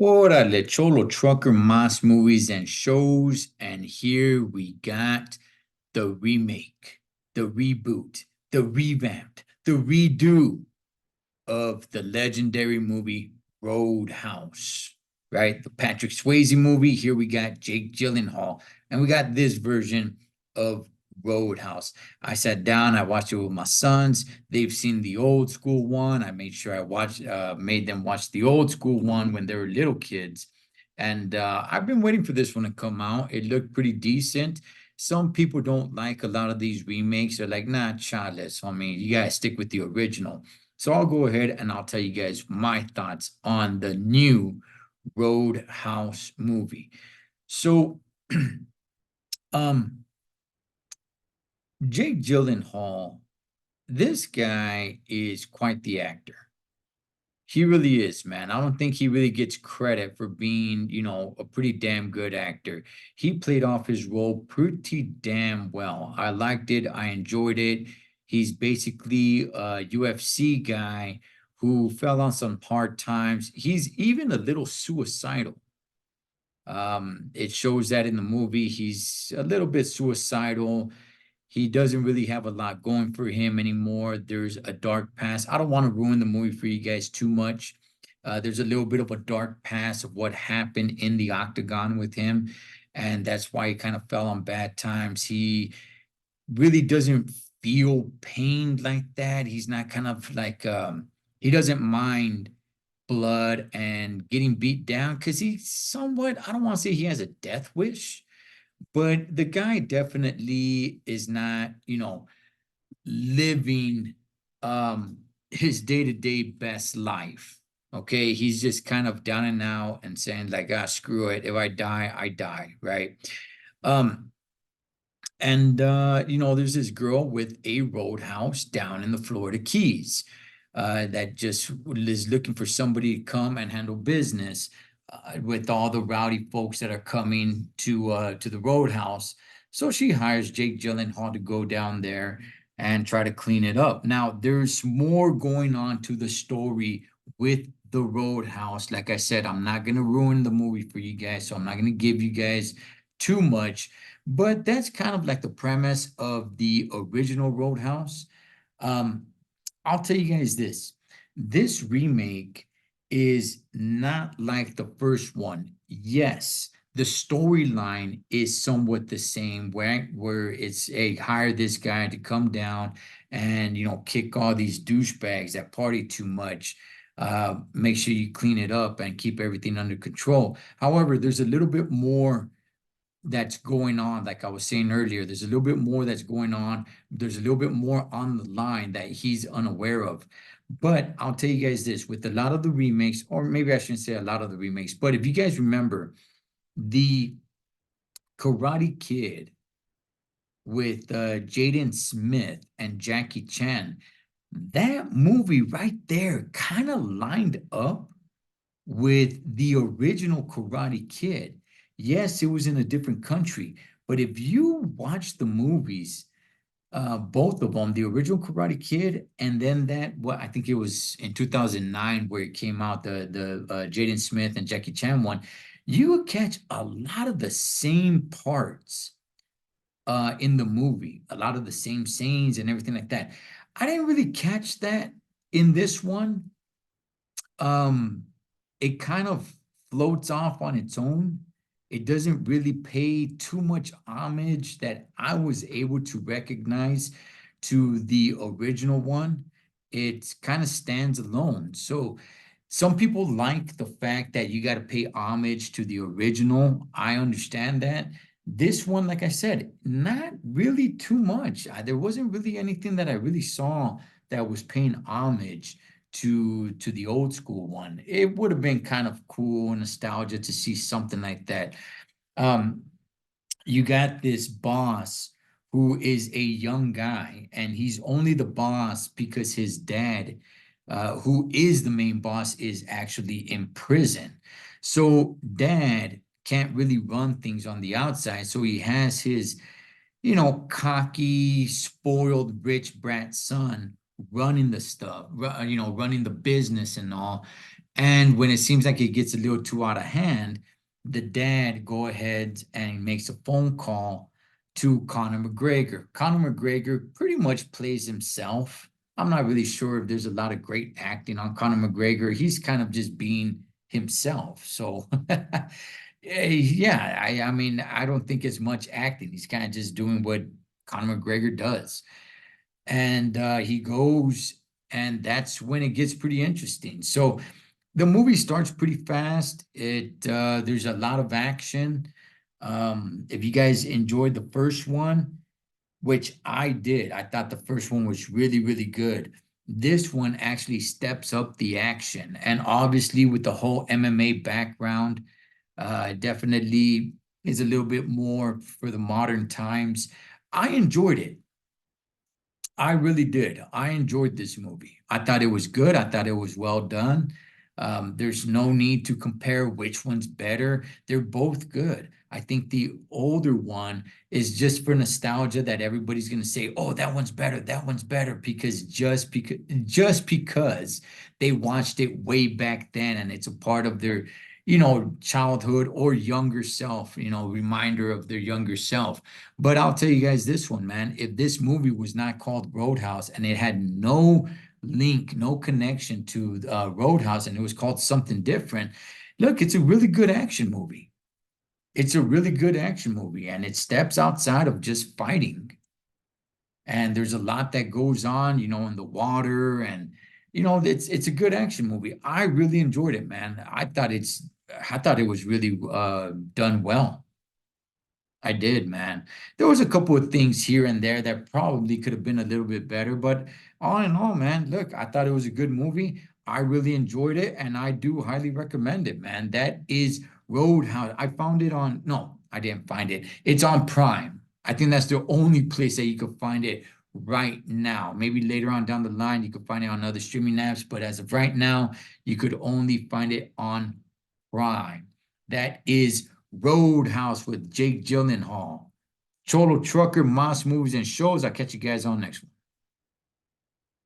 Órale, Cholo Trucker Mas movies and shows. And here we got the remake, the reboot, the revamped, the redo of the legendary movie Roadhouse, right? The Patrick Swayze movie. Here we got Jake Gyllenhaal, and we got this version of Roadhouse. I sat down, I watched it with my sons. They've seen the old school one. I made sure I made them watch the old school one when they were little kids. And I've been waiting for this one to come out. It looked pretty decent. Some people don't like a lot of these remakes. They're like, nah, childless. I mean, you gotta stick with the original. So I'll go ahead and I'll tell you guys my thoughts on the new Roadhouse movie. So, um, Jake Gyllenhaal, this guy is quite the actor. He really is, man. I don't think he really gets credit for being, a pretty damn good actor. He played off his role pretty damn well. I liked it. I enjoyed it. He's basically a UFC guy who fell on some hard times. He's even a little suicidal. It shows that in the movie. He's a little bit suicidal. He doesn't really have a lot going for him anymore. There's a dark past. I don't want to ruin the movie for you guys too much. There's a little bit of a dark past of what happened in the octagon with him, and that's why he kind of fell on bad times. He really doesn't feel pain like that. He's not kind of like he doesn't mind blood and getting beat down because he's somewhat, I don't want to say he has a death wish, but the guy definitely is not, living his day-to-day best life. Okay, he's just kind of down and out and saying like, ah, screw it. If I die, I die, right? Um, and there's this girl with a roadhouse down in the Florida Keys that just is looking for somebody to come and handle business with all the rowdy folks that are coming to the roadhouse. So she hires Jake Gyllenhaal to go down there and try to clean it up. Now, there's more going on to the story with the roadhouse. Like I said, I'm not going to ruin the movie for you guys, so I'm not going to give you guys too much. But that's kind of like the premise of the original Roadhouse. Um, I'll tell you guys this. This remake is not like the first one. Yes, the storyline is somewhat the same, where it's a hire this guy to come down and kick all these douchebags that party too much. Make sure you clean it up and keep everything under control. However, there's a little bit more that's going on. Like I was saying earlier, there's a little bit more that's going on. There's a little bit more on the line that he's unaware of. But I'll tell you guys this, with a lot of the remakes, or maybe I shouldn't say a lot of the remakes, but if you guys remember the Karate Kid with Jaden Smith and Jackie Chan, that movie right there kind of lined up with the original Karate Kid. Yes, it was in a different country, but if you watch the movies, both of them, the original Karate Kid, and then what I think it was in 2009 where it came out, the Jaden Smith and Jackie Chan one, you would catch a lot of the same parts in the movie, a lot of the same scenes and everything like that. I didn't really catch that in this one. um it kind of floats off on its own. It doesn't really pay too much homage that I was able to recognize to the original one. It kind of stands alone. So some people like the fact that you got to pay homage to the original. I understand that. This one, like I said, not really too much. There wasn't really anything that I really saw that was paying homage to the old school one. It would have been kind of cool and nostalgia to see something like that. Um, you got this boss who is a young guy, and he's only the boss because his dad, who is the main boss, is actually in prison. So dad can't really run things on the outside. So he has his, cocky, spoiled, rich brat son running the stuff, running the business and all. And when it seems like it gets a little too out of hand, the dad go ahead and makes a phone call to Conor McGregor. Conor McGregor pretty much plays himself. I'm not really sure if there's a lot of great acting on Conor McGregor. He's kind of just being himself. So yeah, I mean, I don't think it's much acting. He's kind of just doing what Conor McGregor does. And he goes, and that's when it gets pretty interesting. So the movie starts pretty fast. There's a lot of action. If you guys enjoyed the first one, which I did, I thought the first one was really, really good. This one actually steps up the action, and obviously with the whole MMA background, definitely is a little bit more for the modern times. I enjoyed it. I really did. I enjoyed this movie. I thought it was good. I thought it was well done. There's no need to compare which one's better. They're both good. I think the older one is just for nostalgia that everybody's going to say, "Oh, that one's better. That one's better," because just because they watched it way back then and it's a part of their, childhood or younger self, reminder of their younger self. But I'll tell you guys this one, man. If this movie was not called Roadhouse and it had no link, no connection to Roadhouse, and it was called something different, look, it's a really good action movie. It's a really good action movie, and it steps outside of just fighting. And there's a lot that goes on, in the water, and it's a good action movie. I really enjoyed it, man. I thought it was really done well. I did, man. There was a couple of things here and there that probably could have been a little bit better, but all in all, man, look, I thought it was a good movie. I really enjoyed it, and I do highly recommend it, man. That is Roadhouse. I found it on, no, I didn't find it. It's on Prime. I think that's the only place that you could find it right now. Maybe later on down the line, you could find it on other streaming apps, but as of right now, you could only find it on Prime. That is Roadhouse with Jake Gyllenhaal. Cholo Trucker, Moss Movies and Shows. I'll catch you guys on next one.